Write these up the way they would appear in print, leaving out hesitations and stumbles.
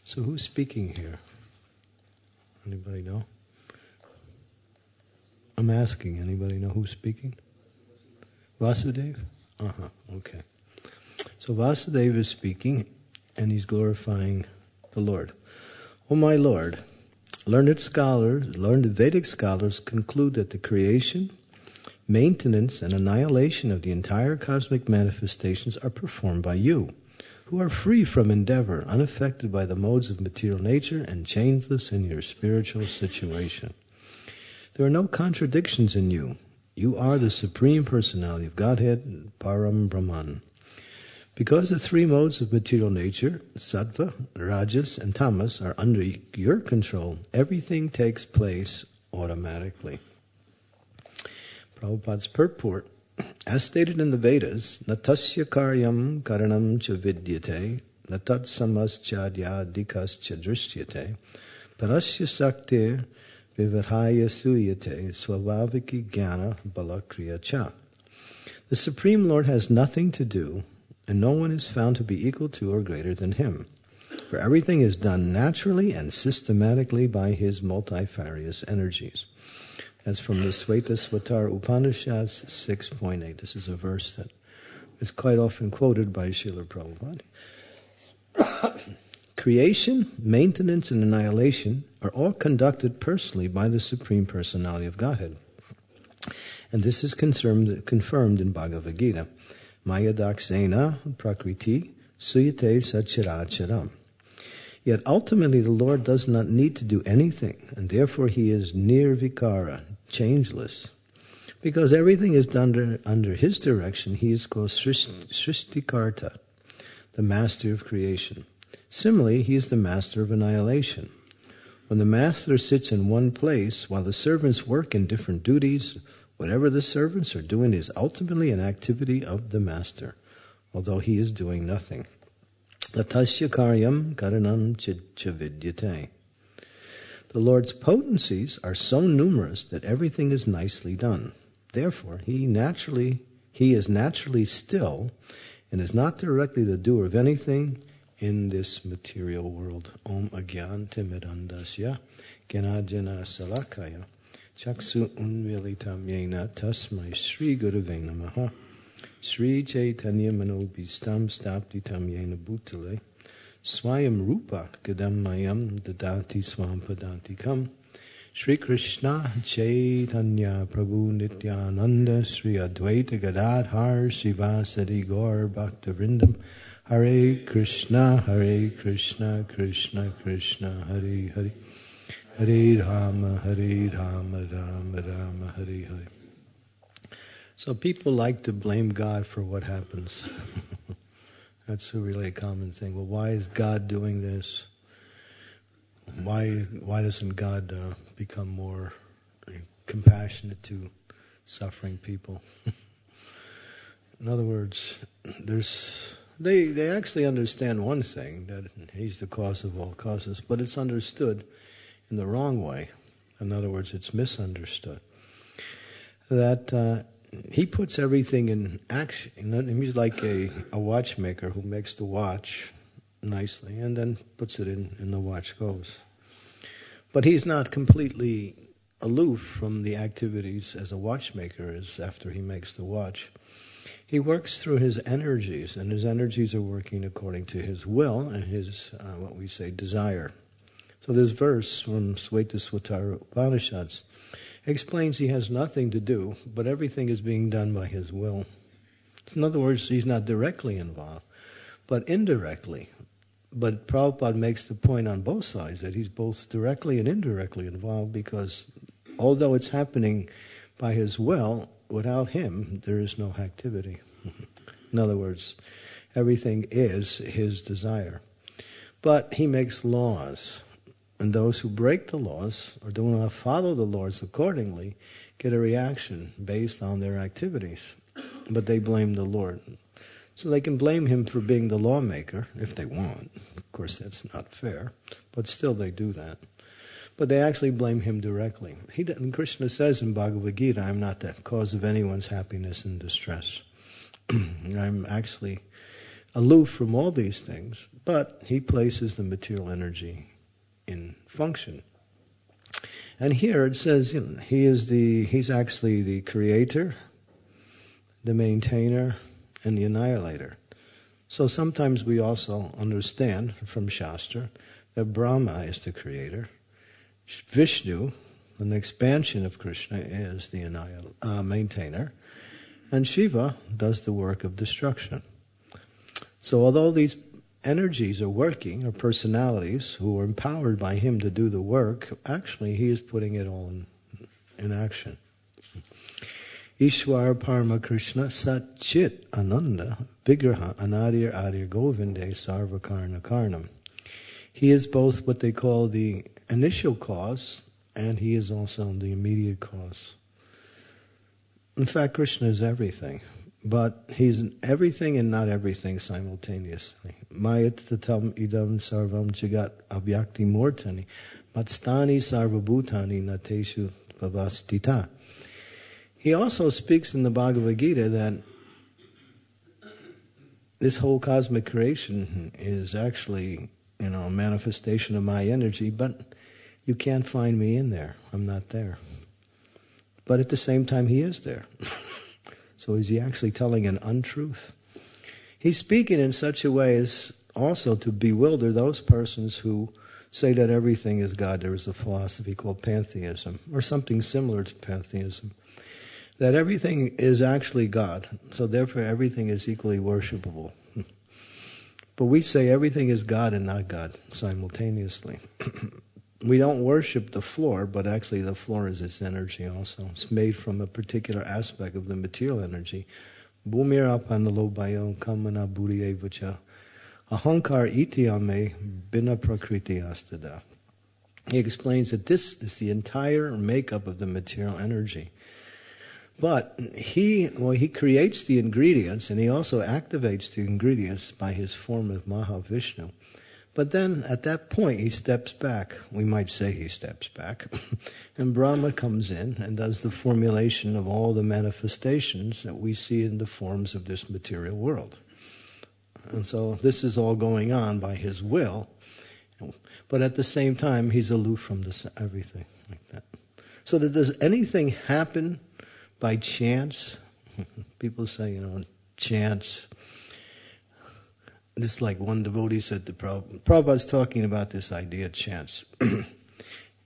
So who's speaking here? Anybody know? I'm asking, anybody know who's speaking? Vasudeva? Okay. So Vasudeva is speaking, and he's glorifying the Lord. Oh my Lord, learned Vedic scholars conclude that the creation, maintenance, and annihilation of the entire cosmic manifestations are performed by you, who are free from endeavor, unaffected by the modes of material nature, and changeless in your spiritual situation. There are no contradictions in you. You are the Supreme Personality of Godhead, Param Brahman. Because the three modes of material nature, Sattva, Rajas, and Tamas, are under your control, everything takes place automatically. Prabhupada's purport, as stated in the Vedas, Natasya karyam karanam cha vidyate, natat samaschadya dikas cha drishyate, parasya saktir vivadhaya suyate swavaviki jnana balakriya cha. The Supreme Lord has nothing to do, and no one is found to be equal to or greater than him. For everything is done naturally and systematically by his multifarious energies. That's from the Svetasvatara Upanishads 6.8. This is a verse that is quite often quoted by Srila Prabhupada. Creation, maintenance, and annihilation are all conducted personally by the Supreme Personality of Godhead. And this is confirmed in Bhagavad Gita. Maya dakshena prakriti suyate sachiracharam. Yet ultimately the Lord does not need to do anything, and therefore he is nirvikara, changeless. Because everything is done under his direction, he is called Srishtikarta, the master of creation. Similarly, he is the master of annihilation. When the master sits in one place, while the servants work in different duties, whatever the servants are doing is ultimately an activity of the master, although he is doing nothing. Latasya karyam karanam chavidyate. The Lord's potencies are so numerous that everything is nicely done. Therefore, he is naturally still and is not directly the doer of anything in this material world. Om agyan timidandasya gyanajana salakaya chaksu unmilitam yena tasmai Sri Gurave Namaha Sri Chaitanya Manobhistam Staptitam Yena Bhutale Swayam Rupa Gadammayam Dadati Swampadantikam Sri Krishna Chaitanya Prabhu Nityananda Sri Advaita Gadadhar Srivasadi Gaur Bhaktavrindam Hare Krishna Krishna Krishna Hare Hare Hare Rama Rama Rama Hare Hare. So people like to blame God for what happens. That's a really common thing. Well, why is God doing this? Why doesn't God become more compassionate to suffering people? In other words, they actually understand one thing, that he's the cause of all causes, but it's understood in the wrong way. In other words, it's misunderstood. That he puts everything in action. He's like a watchmaker who makes the watch nicely and then puts it in and the watch goes. But he's not completely aloof from the activities as a watchmaker is after he makes the watch. He works through his energies, and his energies are working according to his will and his, what we say, desire. So this verse from Svetasvatara Upanishads explains he has nothing to do, but everything is being done by his will. In other words, he's not directly involved, but indirectly. But Prabhupada makes the point on both sides that he's both directly and indirectly involved, because although it's happening by his will, without him, there is no activity. In other words, everything is his desire. But he makes laws, and those who break the laws or do not follow the laws accordingly get a reaction based on their activities. But they blame the Lord. So they can blame him for being the lawmaker if they want. Of course, that's not fair, but still they do that. But they actually blame him directly. Krishna says in Bhagavad Gita, I'm not the cause of anyone's happiness and distress. I'm actually aloof from all these things, but he places the material energy in function. And here it says, he's actually the creator, the maintainer, and the annihilator. So sometimes we also understand from Shastra that Brahma is the creator, Vishnu, an expansion of Krishna, is the maintainer, and Shiva does the work of destruction. So although these energies are working, or personalities who are empowered by him to do the work, actually he is putting it all in action. Ishwar Parama Krishna Sat Chit Ananda Vigraha Anadir Adir Govinde Sarvakarna Karnam. He is both what they call the initial cause, and he is also the immediate cause. In fact, Krishna is everything, but he's everything and not everything simultaneously. Mayatatam idam sarvam jagat avyakti mortani matstani sarvabhutani nateshu pavastita. He also speaks in the Bhagavad Gita that this whole cosmic creation is actually, a manifestation of my energy, but you can't find me in there. I'm not there. But at the same time, he is there. So is he actually telling an untruth? He's speaking in such a way as also to bewilder those persons who say that everything is God. There is a philosophy called pantheism, or something similar to pantheism, that everything is actually God, so therefore everything is equally worshipable. But we say everything is God and not God simultaneously. We don't worship the floor, but actually the floor is its energy also. It's made from a particular aspect of the material energy. Bhumir apanalo bayo kamana buriye vacha ahankar itiyame bina prakriti astada. He explains that this is the entire makeup of the material energy. But he creates the ingredients, and he also activates the ingredients by his form of Mahavishnu. But then at that point he steps back. We might say he steps back. And Brahma comes in and does the formulation of all the manifestations that we see in the forms of this material world. And so this is all going on by his will. But at the same time, he's aloof from everything like that. So that does anything happen by chance? People say, chance. This is like one devotee said to Prabhupada. Prabhupada's talking about this idea of chance.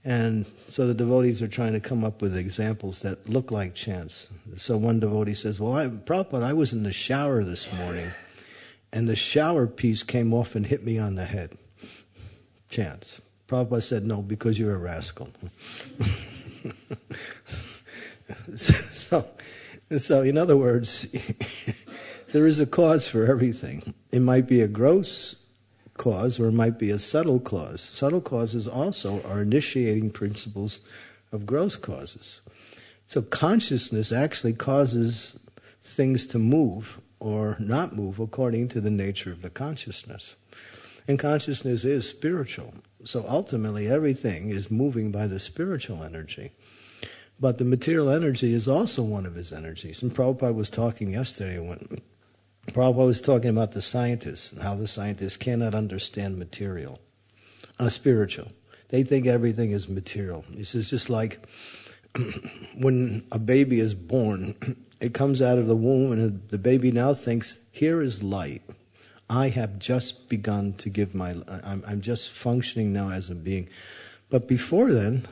And so the devotees are trying to come up with examples that look like chance. So one devotee says, Prabhupada, I was in the shower this morning, and the shower piece came off and hit me on the head. Chance. Prabhupada said, no, because you're a rascal. So in other words, there is a cause for everything. It might be a gross cause, or it might be a subtle cause. Subtle causes also are initiating principles of gross causes. So consciousness actually causes things to move or not move according to the nature of the consciousness. And consciousness is spiritual. So ultimately everything is moving by the spiritual energy. But the material energy is also one of his energies. And Prabhupada was talking yesterday when Prabhupada was talking about the scientists and how the scientists cannot understand material, spiritual. They think everything is material. He says just like when a baby is born, it comes out of the womb and the baby now thinks, here is light. I have just begun to give I'm just functioning now as a being. But before then,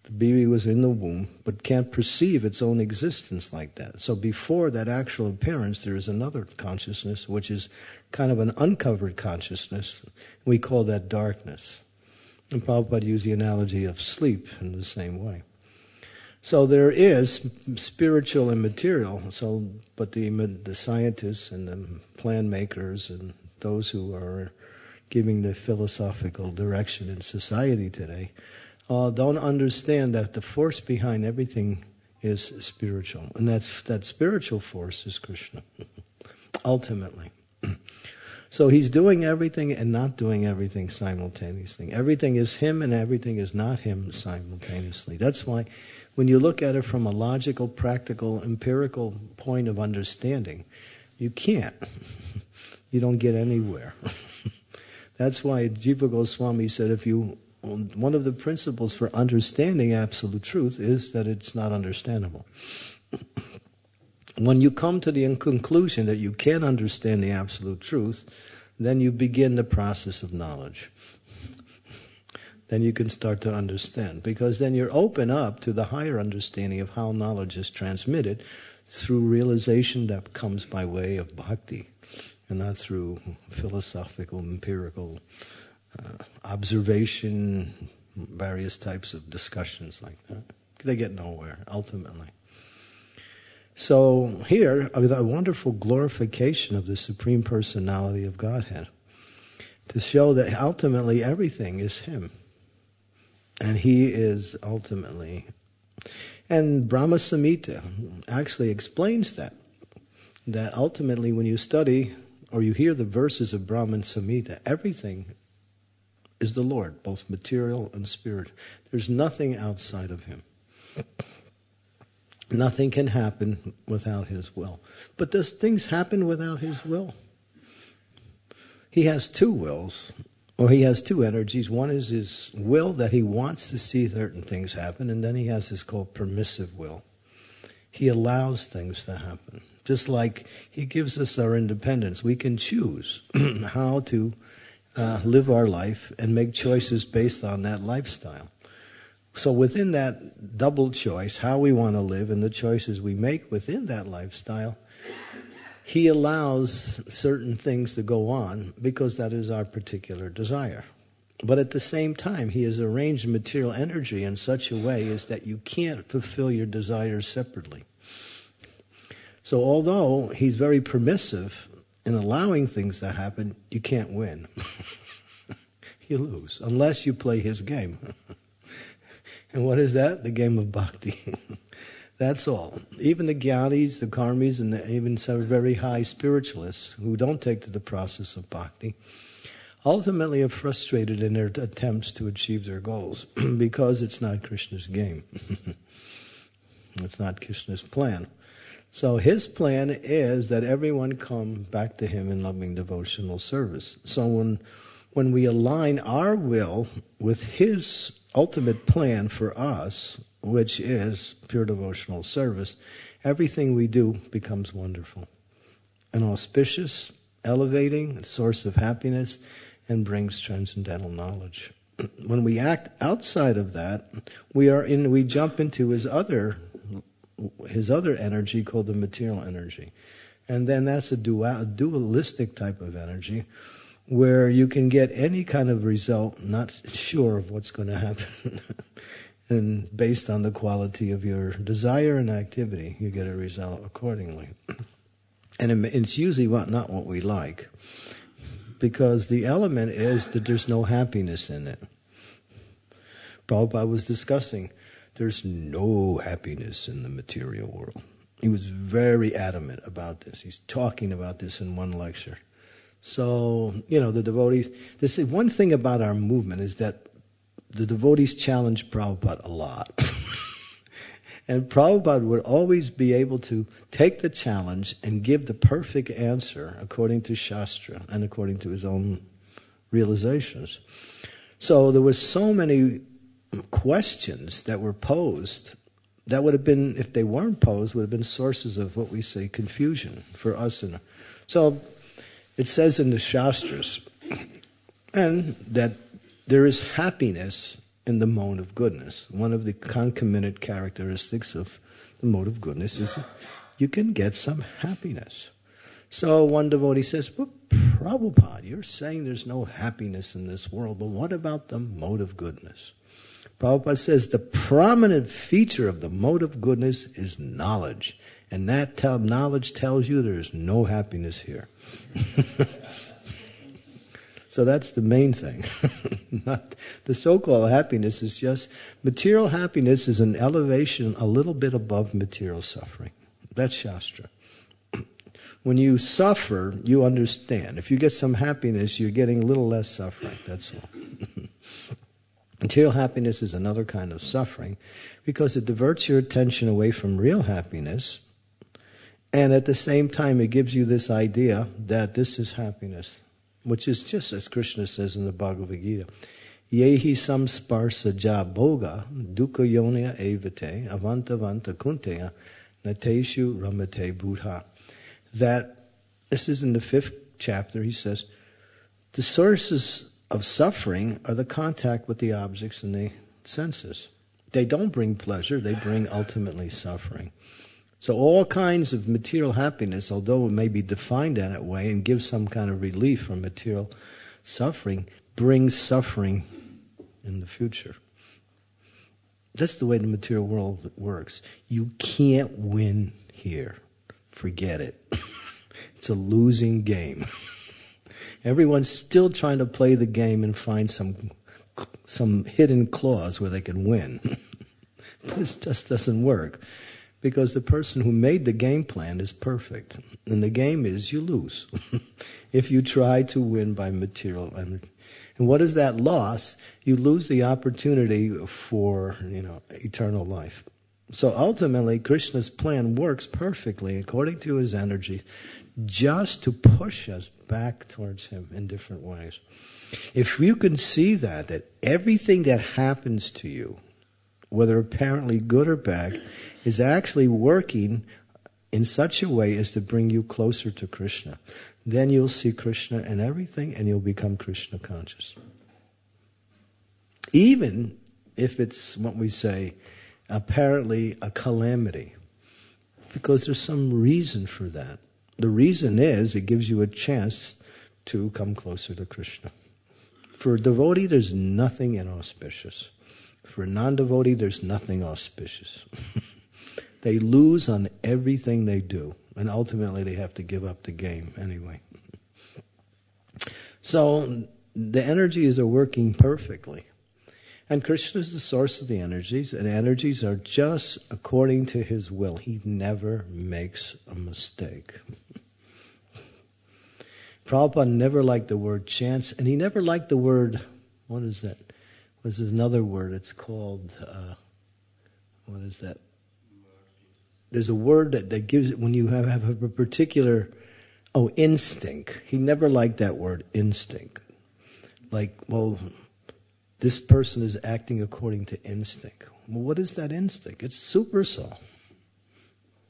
the baby was in the womb, but can't perceive its own existence like that. So before that actual appearance, there is another consciousness, which is kind of an uncovered consciousness. We call that darkness. And Prabhupada used the analogy of sleep in the same way. So there is spiritual and material. But the scientists and the plan makers and those who are giving the philosophical direction in society today don't understand that the force behind everything is spiritual, and that spiritual force is Krishna, ultimately. So he's doing everything and not doing everything simultaneously. Everything is him and everything is not him simultaneously. That's why when you look at it from a logical, practical, empirical point of understanding, You can't. You don't get anywhere. That's why Jiva Goswami said one of the principles for understanding absolute truth is that it's not understandable. When you come to the conclusion that you can't understand the absolute truth, then you begin the process of knowledge. Then you can start to understand, because then you're open up to the higher understanding of how knowledge is transmitted through realization that comes by way of bhakti, and not through philosophical, empirical observation, various types of discussions like that. They get nowhere, ultimately. So here, a wonderful glorification of the Supreme Personality of Godhead, to show that ultimately everything is Him. And He is ultimately. And Brahma Samhita actually explains that ultimately when you study or you hear the verses of Brahman Samhita, everything is the Lord, both material and spirit. There's nothing outside of Him. Nothing can happen without His will. But does things happen without His will? He has two wills, or He has two energies. One is His will that He wants to see certain things happen, and then He has His called permissive will. He allows things to happen. Just like He gives us our independence, we can choose how to live our life and make choices based on that lifestyle. So within that double choice, how we want to live and the choices we make within that lifestyle, He allows certain things to go on because that is our particular desire. But at the same time, He has arranged material energy in such a way as that you can't fulfill your desires separately. So although He's very permissive in allowing things to happen, you can't win. You lose, unless you play His game. And what is that? The game of bhakti. That's all. Even the jnanis, the karmis, and even some very high spiritualists who don't take to the process of bhakti ultimately are frustrated in their attempts to achieve their goals because it's not Krishna's game. It's not Krishna's plan. So His plan is that everyone come back to Him in loving devotional service. So when we align our will with His ultimate plan for us, which is pure devotional service, everything we do becomes wonderful, an auspicious, elevating, a source of happiness, and brings transcendental knowledge. When we act outside of that, we jump into his other energy called the material energy. And then that's a dualistic type of energy where you can get any kind of result, not sure of what's going to happen. And based on the quality of your desire and activity, you get a result accordingly. And it's usually not what we like, because the element is that there's no happiness in it. Prabhupada was discussing, there's no happiness in the material world. He was very adamant about this. He's talking about this in one lecture. So, the devotees, one thing about our movement is that the devotees challenge Prabhupada a lot. And Prabhupada would always be able to take the challenge and give the perfect answer according to Shastra and according to his own realizations. So there were so many questions that were posed that would have been, if they weren't posed, would have been sources of what we say confusion for us. So it says in the Shastras, and that there is happiness in the mode of goodness. One of the concomitant characteristics of the mode of goodness is that you can get some happiness. So one devotee says, well, Prabhupada, you're saying there's no happiness in this world, but what about the mode of goodness? Prabhupada says the prominent feature of the mode of goodness is knowledge. And that knowledge tells you there's no happiness here. So that's the main thing. Not the so-called happiness is just, material happiness is an elevation a little bit above material suffering. That's Shastra. When you suffer, you understand. If you get some happiness, you're getting a little less suffering, that's all. Material happiness is another kind of suffering because it diverts your attention away from real happiness And at the same time, it gives you this idea that this is happiness, which is just as Krishna says in the Bhagavad Gita. Yehi samsparsa ja bhoga dukkha yonya evate avantavanta kunteya nateshu ramate buddha. That, this is in the 5th chapter, he says, the sources of suffering are the contact with the objects and the senses. They don't bring pleasure, they bring ultimately suffering. So all kinds of material happiness, although it may be defined that way and gives some kind of relief from material suffering, brings suffering in the future. That's the way the material world works. You can't win here. Forget it. It's a losing game. Everyone's still trying to play the game and find some hidden clause where they can win. This just doesn't work. Because the person who made the game plan is perfect. And the game is you lose. If you try to win by material energy. And what is that loss? You lose the opportunity for, eternal life. So ultimately, Krishna's plan works perfectly according to his energies, just to push us back towards him in different ways. If you can see that everything that happens to you, whether apparently good or bad, is actually working in such a way as to bring you closer to Krishna, then you'll see Krishna in everything and you'll become Krishna conscious. Even if it's what we say, apparently a calamity, because there's some reason for that. The reason is it gives you a chance to come closer to Krishna. For a devotee, there's nothing inauspicious. For a non-devotee, there's nothing auspicious. They lose on everything they do, and ultimately they have to give up the game anyway. So the energies are working perfectly. And Krishna is the source of the energies, and energies are just according to his will. He never makes a mistake. Prabhupada never liked the word chance, and he never liked the word, what is that? Was another word, it's called, what is that? There's a word that gives it when you have a particular, instinct. He never liked that word, instinct. Like, this person is acting according to instinct. Well, what is that instinct? It's super soul.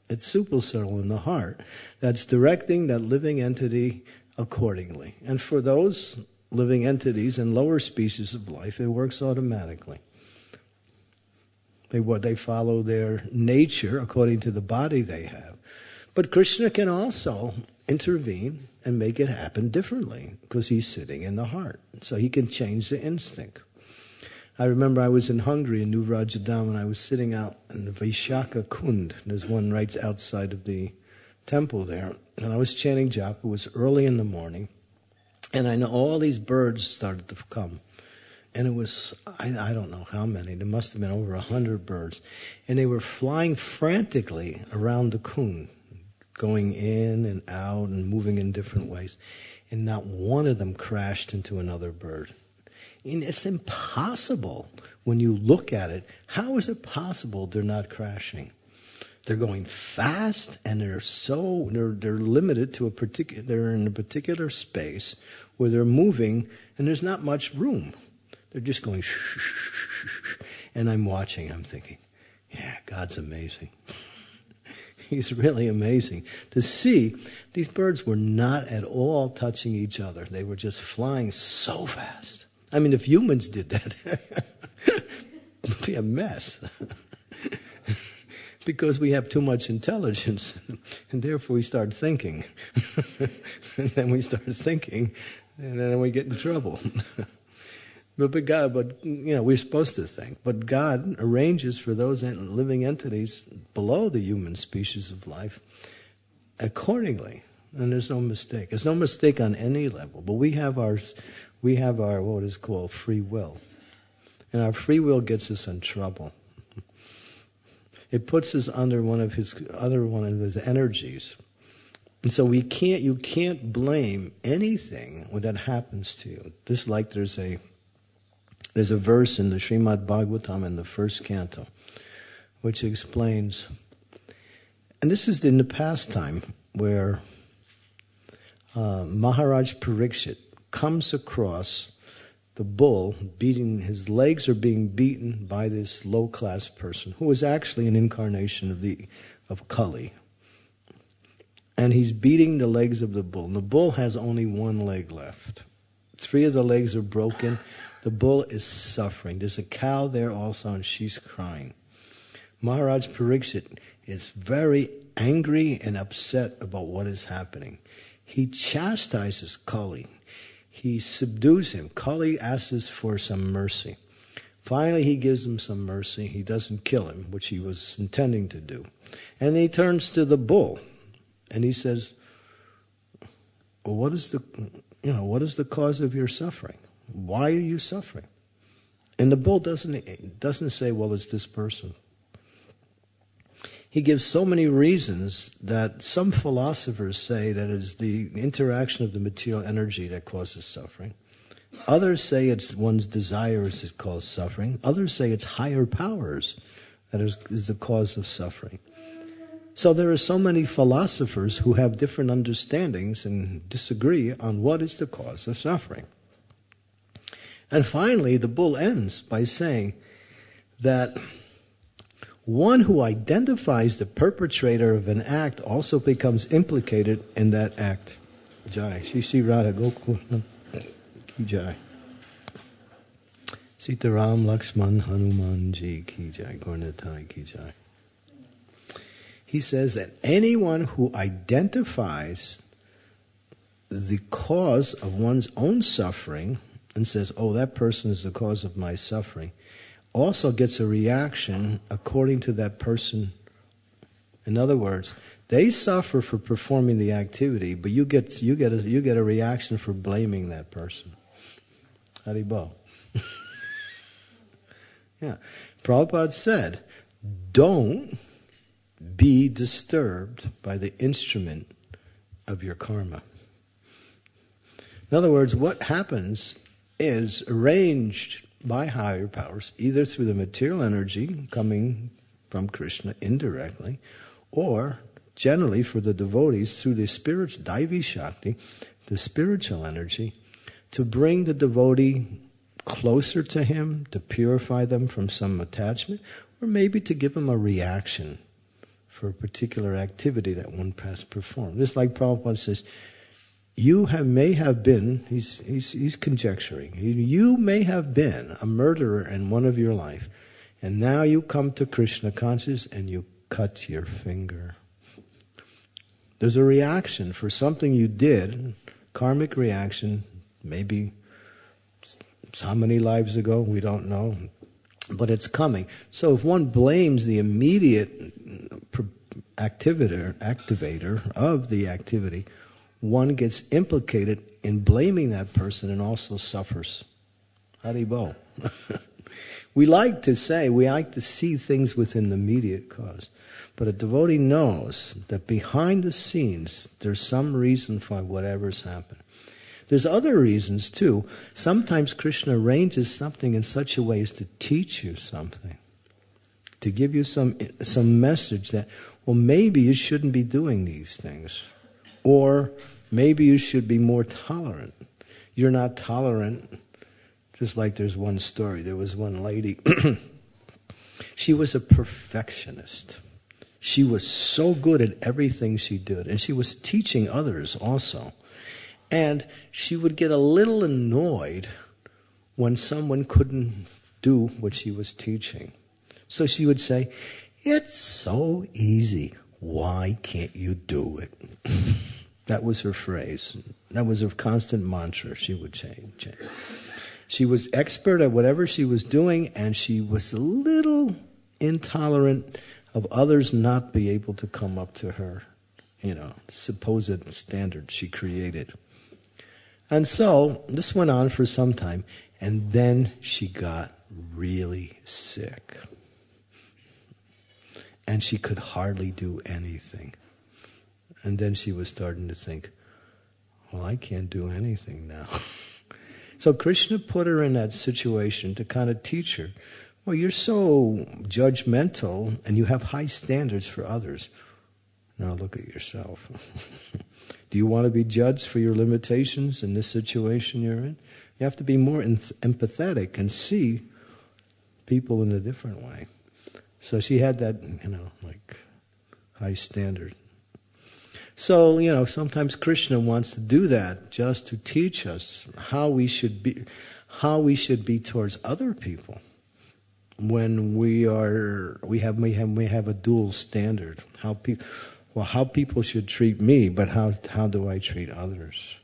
It's super soul in the heart that's directing that living entity accordingly. And for those living entities and lower species of life, it works automatically. They follow their nature according to the body they have. But Krishna can also intervene and make it happen differently because he's sitting in the heart. So he can change the instinct. I remember I was in Hungary in New Vrajadam and I was sitting out in the Vaishaka Kund. There's one right outside of the temple there. And I was chanting japa. It was early in the morning. And I know all these birds started to come. And it was, I don't know how many. There must have been over 100 birds. And they were flying frantically around the kund, going in and out and moving in different ways. And not one of them crashed into another bird. And it's impossible when you look at it. How is it possible they're not crashing? They're going fast, and they're limited to they're in a particular space where they're moving, and there's not much room. They're just going shh, shh, shh, shh. And I'm watching, I'm thinking, yeah, God's amazing. He's really amazing. To see, these birds were not at all touching each other. They were just flying so fast. I mean, if humans did that, it'd be a mess. Because we have too much intelligence, and therefore we start thinking. And then we start thinking, and then we get in trouble. But we're supposed to think. But God arranges for those living entities below the human species of life accordingly. And there's no mistake. There's no mistake on any level. But we have our what is called free will. And our free will gets us in trouble. It puts us under one of his energies. And so you can't blame anything when that happens to you. There's a verse in the Srimad Bhagavatam in the first canto, which explains, And this is in the past time where Maharaj Parikshit comes across the bull beating, his legs are being beaten by this low-class person who is actually an incarnation of Kali. And he's beating the legs of the bull. And the bull has only one leg left. 3 of the legs are broken. The bull is suffering. There's a cow there also, and she's crying. Maharaj Parikshit is very angry and upset about what is happening. He chastises Kali. He subdues him. Kali asks for some mercy. Finally, he gives him some mercy. He doesn't kill him, which he was intending to do. And he turns to the bull, and he says, well, what is the cause of your suffering? Why are you suffering? And the bull doesn't say, well, it's this person. He gives so many reasons that some philosophers say that it's the interaction of the material energy that causes suffering. Others say it's one's desires that cause suffering. Others say it's higher powers that is the cause of suffering. So there are so many philosophers who have different understandings and disagree on what is the cause of suffering. And finally, the bull ends by saying that one who identifies the perpetrator of an act also becomes implicated in that act. Jai. Shri Radha Gokul Ki Jai. Sitaram Lakshman Hanuman Ji Ki Jai. Gornatai Ki Jai. He says that anyone who identifies the cause of one's own suffering and says, oh, that person is the cause of my suffering, also gets a reaction according to that person. In other words, they suffer for performing the activity, but you get a reaction for blaming that person. Haribol. Yeah. Prabhupada said, don't be disturbed by the instrument of your karma. In other words, what happens is arranged by higher powers, either through the material energy coming from Krishna indirectly, or generally for the devotees through the spiritual Daivi Shakti, the spiritual energy, to bring the devotee closer to him, to purify them from some attachment, or maybe to give them a reaction for a particular activity that one has performed. Just like Prabhupada says, may have been, he's conjecturing, you may have been a murderer in one of your life, and now you come to Krishna conscious and you cut your finger. There's a reaction for something you did, karmic reaction, maybe how many lives ago, we don't know, but it's coming. So if one blames the immediate activator of the activity, one gets implicated in blaming that person and also suffers. Haribo. We like to see things within the immediate cause. But a devotee knows that behind the scenes, there's some reason for whatever's happened. There's other reasons too. Sometimes Krishna arranges something in such a way as to teach you something. To give you some message that, well, maybe you shouldn't be doing these things. Or maybe you should be more tolerant. You're not tolerant. Just like there's one story. There was one lady. She was a perfectionist. She was so good at everything she did. And she was teaching others also. And she would get a little annoyed when someone couldn't do what she was teaching. So she would say, it's so easy. Why can't you do it? That was her phrase. That was her constant mantra she would change. She was expert at whatever she was doing, and she was a little intolerant of others not be able to come up to her, supposed standard she created. And so this went on for some time, and then she got really sick. And she could hardly do anything. And then she was starting to think, well, I can't do anything now. So Krishna put her in that situation to kind of teach her, well, you're so judgmental and you have high standards for others. Now look at yourself. Do you want to be judged for your limitations in this situation you're in? You have to be more empathetic and see people in a different way. So she had that, like high standard. So, sometimes Krishna wants to do that just to teach us how we should be towards other people when we have a dual standard. How people should treat me, but how do I treat others?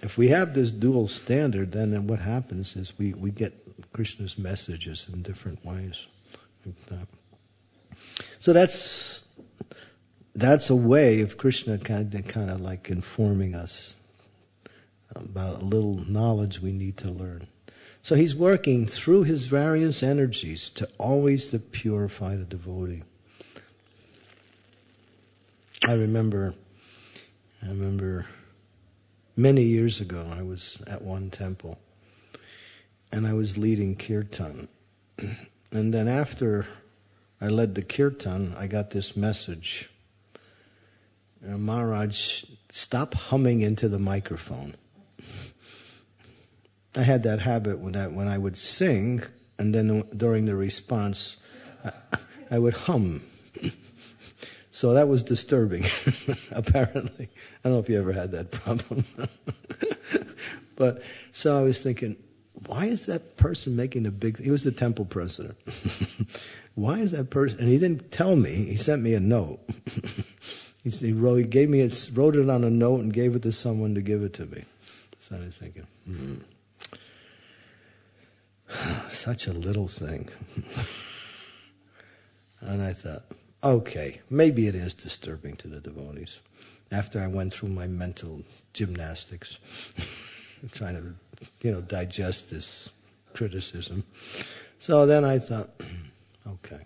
If we have this dual standard, then what happens is we get Krishna's messages in different ways. Like that. So that's a way of Krishna kind of like informing us about a little knowledge we need to learn. So he's working through his various energies to purify the devotee. I remember many years ago, I was at one temple, and I was leading kirtan. And then after I led the kirtan, I got this message. Maharaj, stop humming into the microphone. I had that habit when I would sing, and then during the response, I would hum. So that was disturbing, apparently. I don't know if you ever had that problem. But so I was thinking, why is that person making a big... He was the temple president. Why is that person... And he didn't tell me. He sent me a note. He wrote it on a note and gave it to someone to give it to me. So I was thinking, such a little thing. And I thought, okay, maybe it is disturbing to the devotees. After I went through my mental gymnastics, trying to, digest this criticism. So then I thought, okay,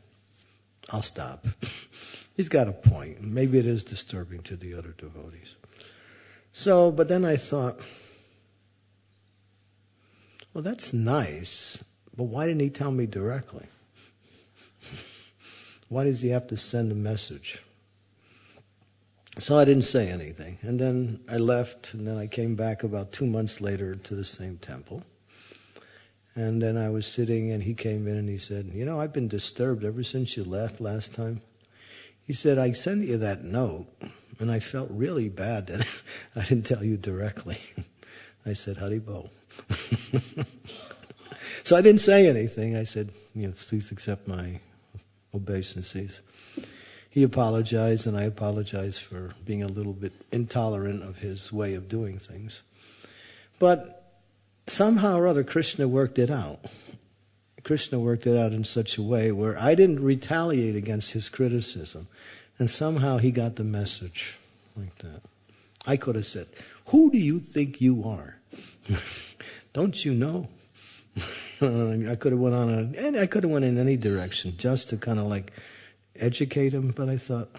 I'll stop. He's got a point. Maybe it is disturbing to the other devotees. So, but then I thought, well, that's nice, but why didn't he tell me directly? Why does he have to send a message? So I didn't say anything. And then I left, and then I came back about 2 months later to the same temple. And then I was sitting, and he came in and he said, I've been disturbed ever since you left last time. He said, I sent you that note, and I felt really bad that I didn't tell you directly. I said, Haribo. So I didn't say anything. I said, please accept my obeisances. He apologized, and I apologized for being a little bit intolerant of his way of doing things. But somehow or other, Krishna worked it out. Krishna worked it out in such a way where I didn't retaliate against his criticism. And somehow he got the message like that. I could have said, who do you think you are? Don't you know? I could have went in any direction just to kind of like educate him, but I thought,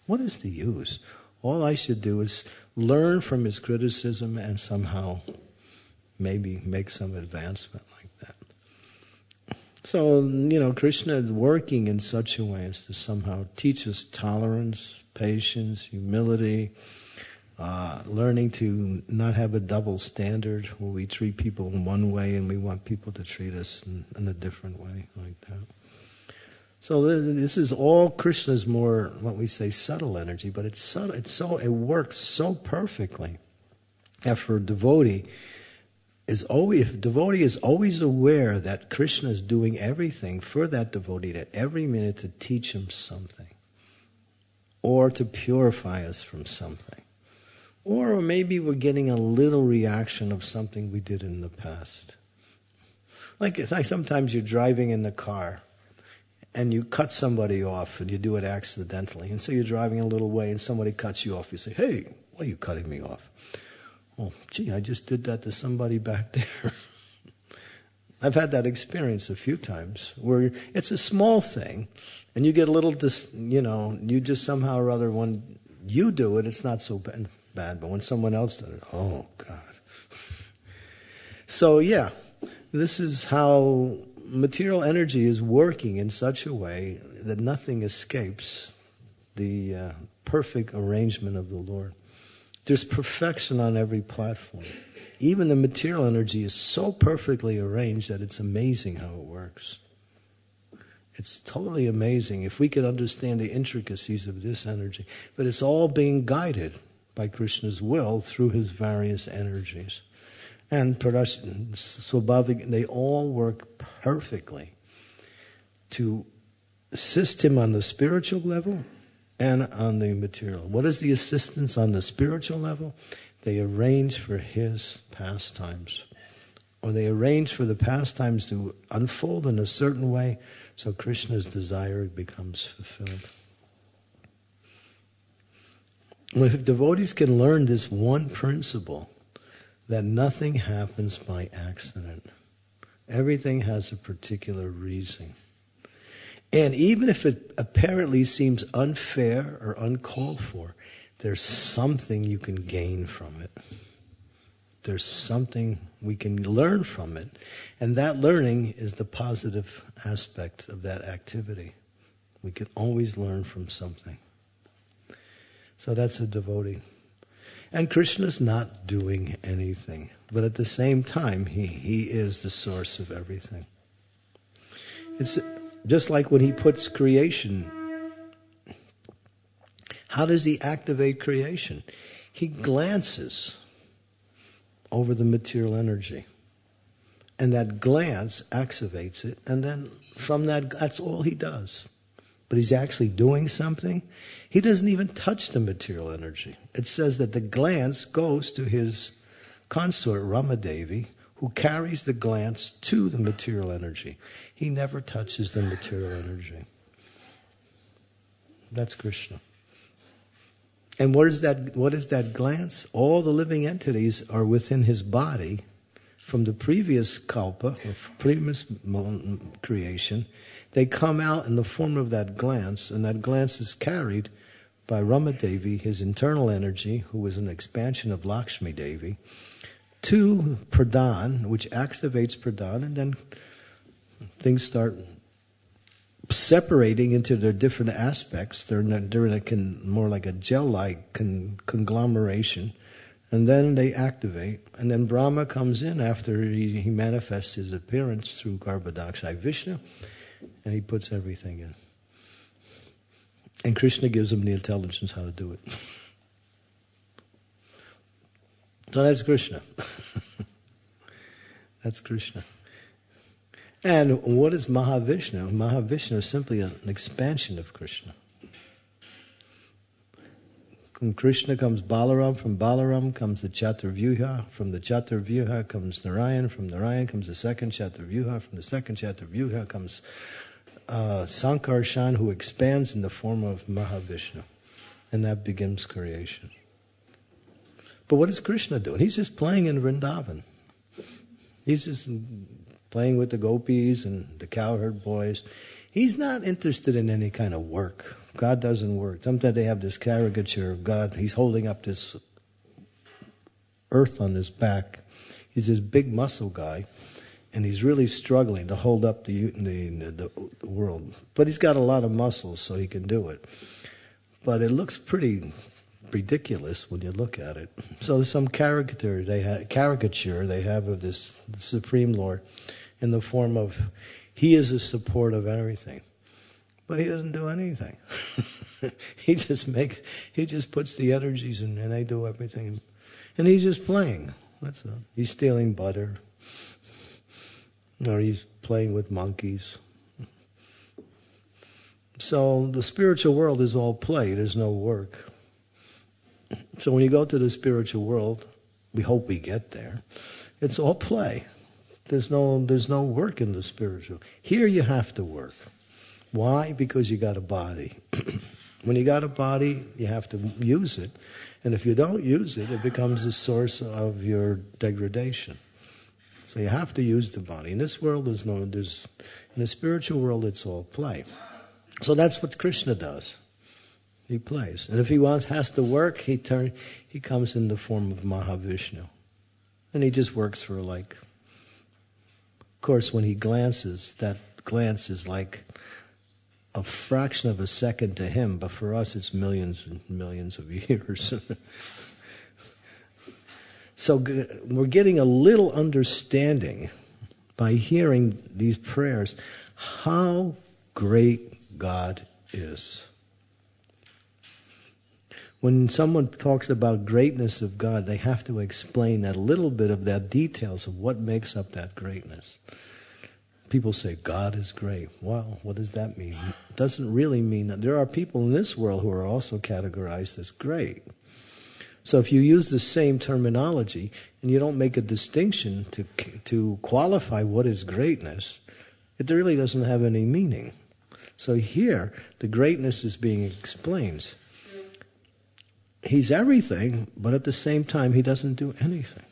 what is the use? All I should do is learn from his criticism and somehow maybe make some advancement like that. So, Krishna is working in such a way as to somehow teach us tolerance, patience, humility, learning to not have a double standard where we treat people in one way and we want people to treat us in a different way like that. So this is all Krishna's more, what we say, subtle energy, but it's subtle. It works so perfectly. If devotee is always aware that Krishna is doing everything for that devotee at every minute to teach him something, or to purify us from something, or maybe we're getting a little reaction of something we did in the past. Like sometimes you're driving in the car, and you cut somebody off, and you do it accidentally. And so you're driving a little way, and somebody cuts you off. You say, hey, why are you cutting me off? Oh, gee, I just did that to somebody back there. I've had that experience a few times, where it's a small thing, and you get a little, you just somehow or other, when you do it, it's not so bad. But when someone else does it, oh, God. So, yeah, this is how material energy is working in such a way that nothing escapes the perfect arrangement of the Lord. There's perfection on every platform. Even the material energy is so perfectly arranged that it's amazing how it works. It's totally amazing if we could understand the intricacies of this energy. But it's all being guided by Krishna's will through his various energies. And Swabhavik, they all work perfectly to assist him on the spiritual level and on the material. What is the assistance on the spiritual level? They arrange for his pastimes. Or they arrange for the pastimes to unfold in a certain way so Krishna's desire becomes fulfilled. If devotees can learn this one principle, that nothing happens by accident. Everything has a particular reason. And even if it apparently seems unfair or uncalled for, there's something you can gain from it. There's something we can learn from it. And that learning is the positive aspect of that activity. We can always learn from something. So that's a devotee. And Krishna's not doing anything. But at the same time, he is the source of everything. It's just like when he puts creation. How does he activate creation? He glances over the material energy. And that glance activates it. And then from that's all he does. But he's actually doing something. He doesn't even touch the material energy. It says that the glance goes to his consort, Ramadevi, who carries the glance to the material energy. He never touches the material energy. That's Krishna. And what is that glance? All the living entities are within his body from the previous kalpa, or previous creation. They come out in the form of that glance, and that glance is carried by Ramadevi, his internal energy, who is an expansion of Lakshmi Devi, to Pradhan, which activates Pradhan, and then things start separating into their different aspects. They're more like a gel-like conglomeration, and then they activate. And then Brahma comes in after he manifests his appearance through Garbhodakshayi Vishnu, and he puts everything in. And Krishna gives him the intelligence how to do it. So that's Krishna. That's Krishna. And what is Mahavishnu? Mahavishnu is simply an expansion of Krishna. From Krishna comes Balaram, from Balaram comes the Chaturvyuha, from the Chaturvyuha comes Narayan, from Narayan comes the second Chaturvyuha, from the second Chaturvyuha comes Sankarshan, who expands in the form of Mahavishnu. And that begins creation. But what is Krishna doing? He's just playing in Vrindavan. He's just playing with the gopis and the cowherd boys. He's not interested in any kind of work. God doesn't work. Sometimes they have this caricature of God. He's holding up this earth on his back. He's this big muscle guy, and he's really struggling to hold up the world. But he's got a lot of muscles, so he can do it. But it looks pretty ridiculous when you look at it. So there's some caricature they have of this Supreme Lord in the form of he is the support of everything. But he doesn't do anything. He just puts the energies in and they do everything. And he's just playing. That's all. He's stealing butter. Or he's playing with monkeys. So the spiritual world is all play. There's no work. So when you go to the spiritual world, we hope we get there. It's all play. There's no work in the spiritual. Here you have to work. Why? Because you got a body. When you got a body, you have to use it. And if you don't use it, it becomes a source of your degradation. So you have to use the body. In this world, in the spiritual world, it's all play. So that's what Krishna does. He plays. And if he has to work, he comes in the form of Mahavishnu. And he just works for of course, when he glances, that glance is like a fraction of a second to him, but for us it's millions and millions of years. So we're getting a little understanding by hearing these prayers how great God is. When someone talks about greatness of God, they have to explain that little bit of that details of what makes up that greatness. People say, God is great. Well, what does that mean? It doesn't really mean that. There are people in this world who are also categorized as great. So if you use the same terminology and you don't make a distinction to qualify what is greatness, it really doesn't have any meaning. So here, the greatness is being explained. He's everything, but at the same time, he doesn't do anything.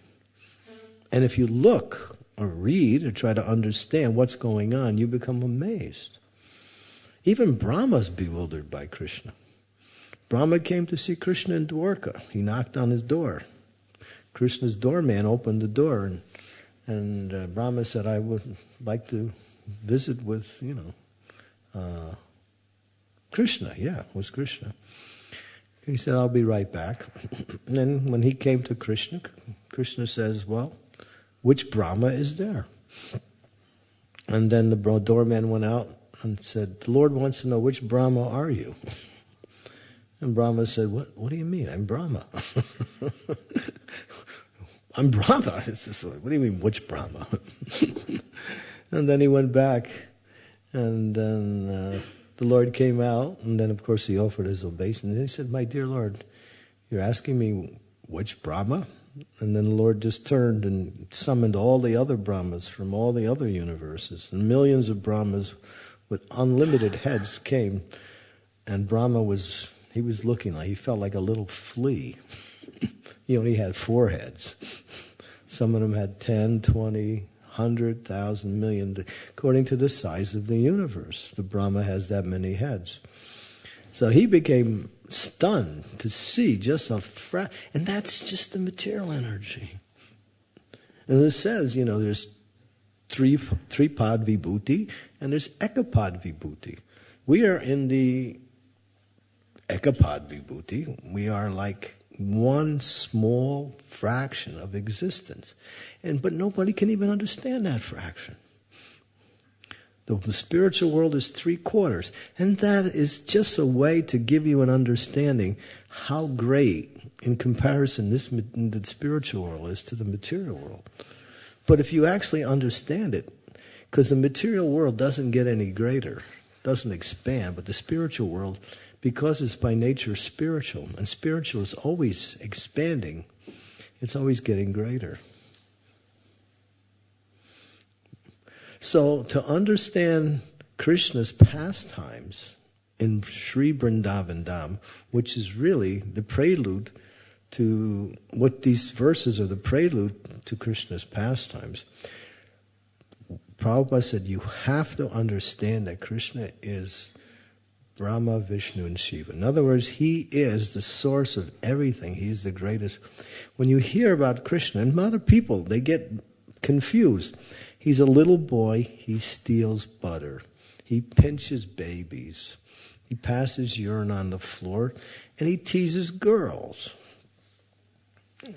And if you look or read or try to understand what's going on, you become amazed. Even Brahma's bewildered by Krishna. Brahma came to see Krishna in Dwarka. He knocked on his door. Krishna's doorman opened the door, and Brahma said, I would like to visit with, Krishna. Yeah, it was Krishna. He said, I'll be right back. And then when he came to Krishna, Krishna says, well, which Brahma is there? And then the doorman went out and said, the Lord wants to know, which Brahma are you? And Brahma said, what do you mean? I'm Brahma. I'm Brahma. It's just like, what do you mean, which Brahma? And then he went back, and then the Lord came out, and then of course he offered his obeisance. And he said, my dear Lord, you're asking me which Brahma? And then the Lord just turned and summoned all the other Brahmas from all the other universes. And millions of Brahmas with unlimited heads came, and Brahma was looking like, he felt like a little flea. He only had 4 heads. Some of them had 10, 20, 100,000, million, according to the size of the universe. The Brahma has that many heads. So he became stunned to see just and that's just the material energy. And it says, there's Tripad Vibhuti and there's Ekapad Vibhuti. We are in the Ekapad Vibhuti. We are like one small fraction of existence. But nobody can even understand that fraction. The spiritual world is 3/4. And that is just a way to give you an understanding how great, in comparison, the spiritual world is to the material world. But if you actually understand it, because the material world doesn't get any greater, doesn't expand, but the spiritual world, because it's by nature spiritual, and spiritual is always expanding, it's always getting greater. So to understand Krishna's pastimes in Sri Vrindavan Dham, which is really the prelude to what these verses are, the prelude to Krishna's pastimes, Prabhupada said you have to understand that Krishna is Brahma, Vishnu, and Shiva. In other words, he is the source of everything. He is the greatest. When you hear about Krishna, and a lot of people, they get confused. He's a little boy, he steals butter. He pinches babies. He passes urine on the floor, and he teases girls.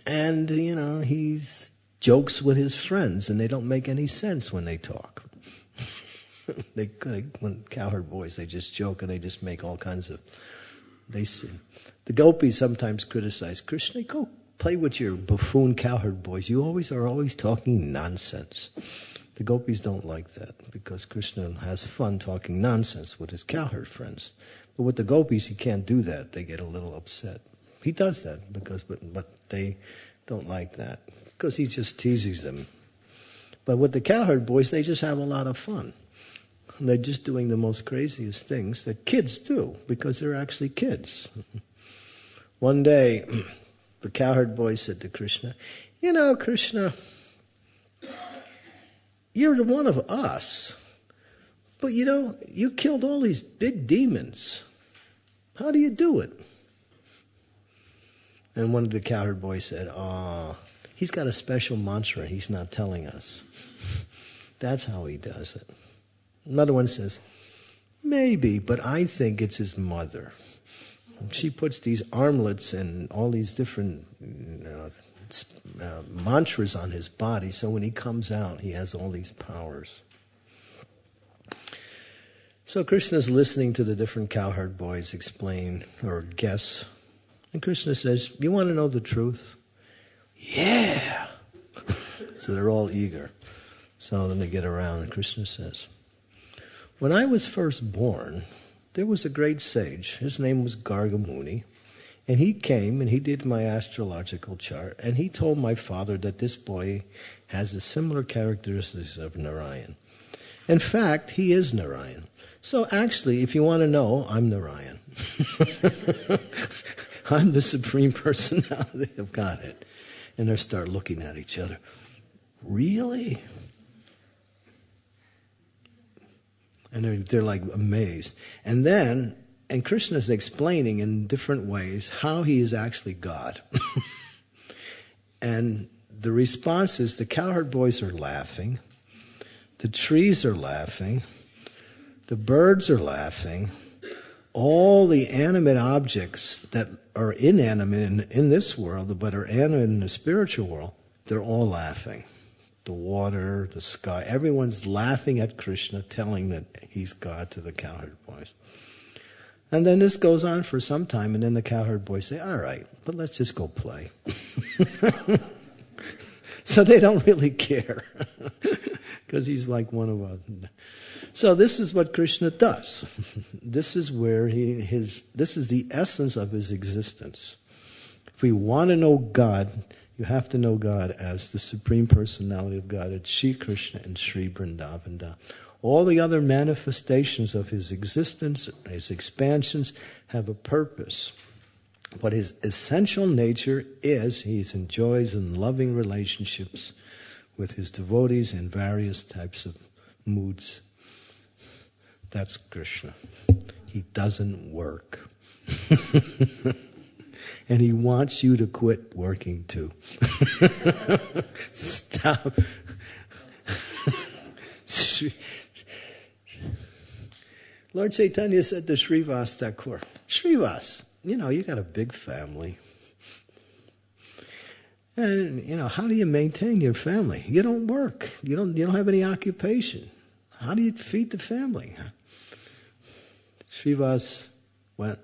And, he jokes with his friends, and they don't make any sense when they talk. When cowherd boys, they just joke and they just make all kinds of... The gopis sometimes criticize Krishna. Go play with your buffoon cowherd boys. You are always talking nonsense. The gopis don't like that because Krishna has fun talking nonsense with his cowherd friends. But with the gopis, he can't do that. They get a little upset. He does that but they don't like that because he just teases them. But with the cowherd boys, they just have a lot of fun. They're just doing the most craziest things that kids do because they're actually kids. One day, the cowherd boy said to Krishna, Krishna, you're one of us, but you killed all these big demons. How do you do it? And one of the cowherd boys said, he's got a special mantra he's not telling us. That's how he does it. Another one says, Maybe, but I think it's his mother. She puts these armlets and all these different mantras on his body, so when he comes out, he has all these powers. So Krishna's listening to the different cowherd boys explain or guess, and Krishna says, "You want to know the truth?" Yeah! So they're all eager. So then they get around, and Krishna says, "When I was first born, there was a great sage. His name was Gargamuni. And he came and he did my astrological chart. And he told my father that this boy has the similar characteristics of Narayan. In fact, he is Narayan. So actually, if you want to know, I'm Narayan. I'm the Supreme Personality of Godhead." And they start looking at each other. Really? And they're like amazed. And Krishna's explaining in different ways how he is actually God. And the response is the cowherd boys are laughing. The trees are laughing. The birds are laughing. All the animate objects that are inanimate in this world, but are animate in the spiritual world, they're all laughing. The water, the sky, everyone's laughing at Krishna, telling that he's God to the cowherd boys. And then this goes on for some time, and then the cowherd boys say, "All right, but let's just go play." So they don't really care, because he's like one of us. So this is what Krishna does. This is where this is the essence of his existence. If we want to know God, you have to know God as the Supreme Personality of God, as Shri Krishna and Shri Vrindavan Dham. All the other manifestations of his existence, his expansions, have a purpose. But his essential nature is he enjoys in loving relationships with his devotees in various types of moods. That's Krishna. He doesn't work. And he wants you to quit working too. Stop. Lord Chaitanya said to Srivas Thakur, "Srivas, you got a big family. And, how do you maintain your family? You don't work. You don't have any occupation. How do you feed the family?" Srivas went,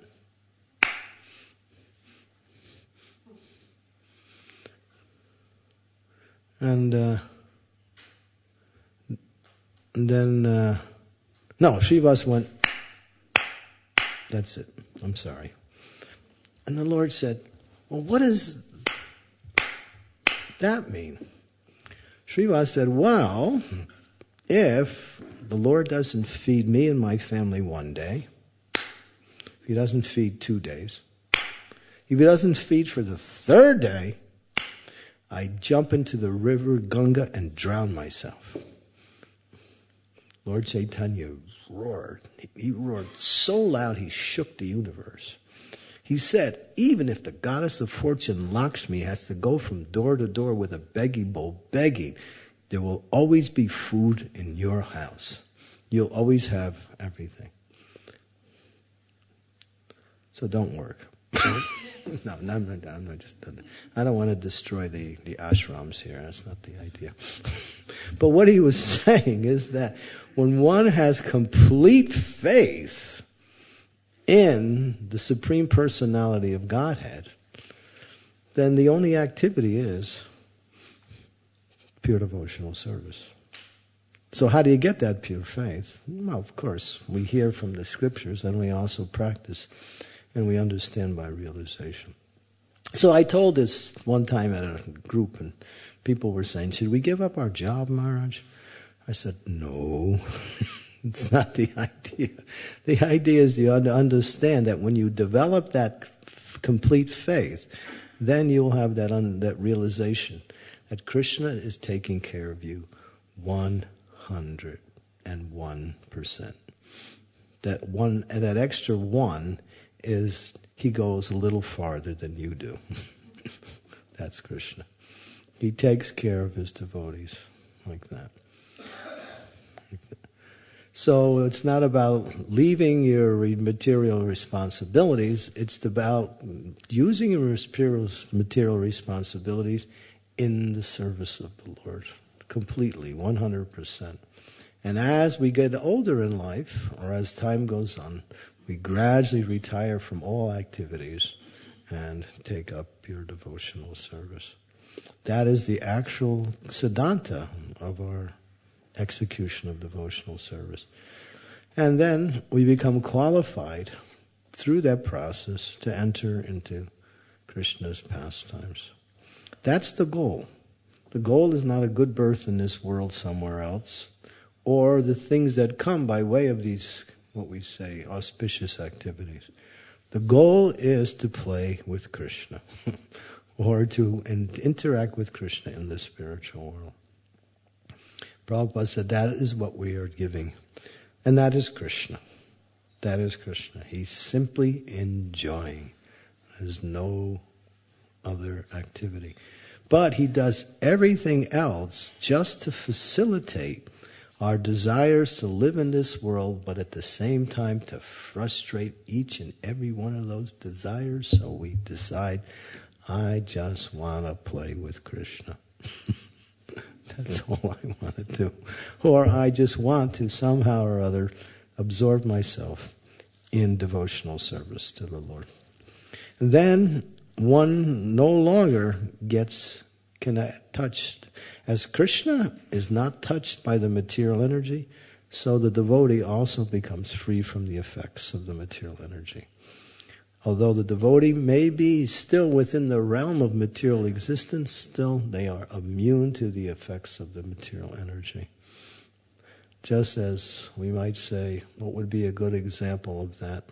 and then, Srivas went, "That's it. I'm sorry." And the Lord said, "Well, what does that mean?" Srivas said, "Well, if the Lord doesn't feed me and my family one day, if he doesn't feed 2 days, if he doesn't feed for the 3rd day, I jump into the river Ganga and drown myself." Lord Chaitanya roared. He roared so loud he shook the universe. He said, "Even if the goddess of fortune Lakshmi has to go from door to door with a begging bowl begging, there will always be food in your house. You'll always have everything. So don't work." No, I'm not just. I don't want to destroy the ashrams here. That's not the idea. But what he was saying is that when one has complete faith in the Supreme Personality of Godhead, then the only activity is pure devotional service. So how do you get that pure faith? Well, of course, we hear from the scriptures and we also practice and we understand by realization. So I told this one time at a group and people were saying, "Should we give up our job, Maharaj?" I said, "No." It's not the idea. The idea is you understand that when you develop that complete faith, then you'll have that realization that Krishna is taking care of you 101%. That extra one is he goes a little farther than you do. That's Krishna. He takes care of his devotees like that. So it's not about leaving your material responsibilities, it's about using your material responsibilities in the service of the Lord, completely, 100%. And as we get older in life, or as time goes on, we gradually retire from all activities and take up pure devotional service. That is the actual siddhanta of our execution of devotional service. And then we become qualified through that process to enter into Krishna's pastimes. That's the goal. The goal is not a good birth in this world somewhere else, or the things that come by way of these, what we say, auspicious activities. The goal is to play with Krishna, or to interact with Krishna in the spiritual world. Prabhupada said that is what we are giving. And that is Krishna. That is Krishna. He's simply enjoying. There's no other activity. But he does everything else just to facilitate our desires to live in this world, but at the same time to frustrate each and every one of those desires. So we decide, I just want to play with Krishna. That's all I want to do. Or I just want to somehow or other absorb myself in devotional service to the Lord. And then one no longer gets touched. As Krishna is not touched by the material energy, so the devotee also becomes free from the effects of the material energy. Although the devotee may be still within the realm of material existence, still they are immune to the effects of the material energy. Just as we might say, what would be a good example of that?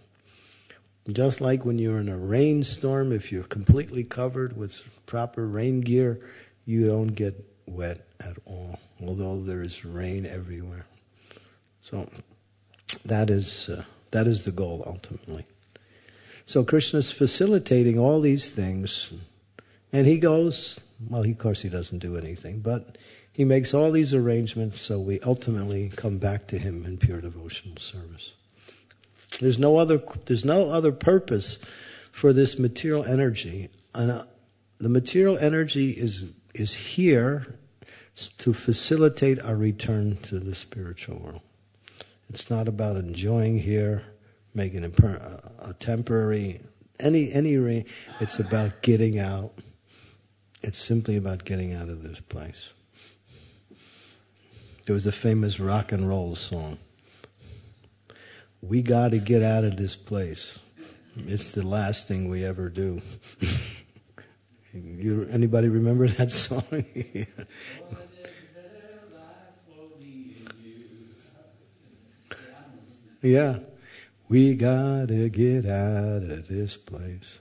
Just like when you're in a rainstorm, if you're completely covered with proper rain gear, you don't get wet at all, although there is rain everywhere. So that is the goal ultimately. So Krishna's facilitating all these things, and he goes, well, of course he doesn't do anything, but he makes all these arrangements so we ultimately come back to him in pure devotional service. There's no other purpose for this material energy. And the material energy is here to facilitate our return to the spiritual world. It's not about enjoying here, making a temporary, it's about getting out. It's simply about getting out of this place. There was a famous rock and roll song. We got to get out of this place. It's the last thing we ever do. Anybody remember that song? Yeah. Yeah. We gotta get out of this place.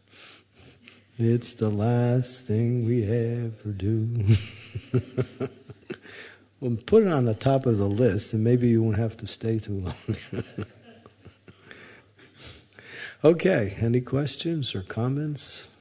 It's the last thing we ever do. Well, put it on the top of the list and maybe you won't have to stay too long. Okay, any questions or comments?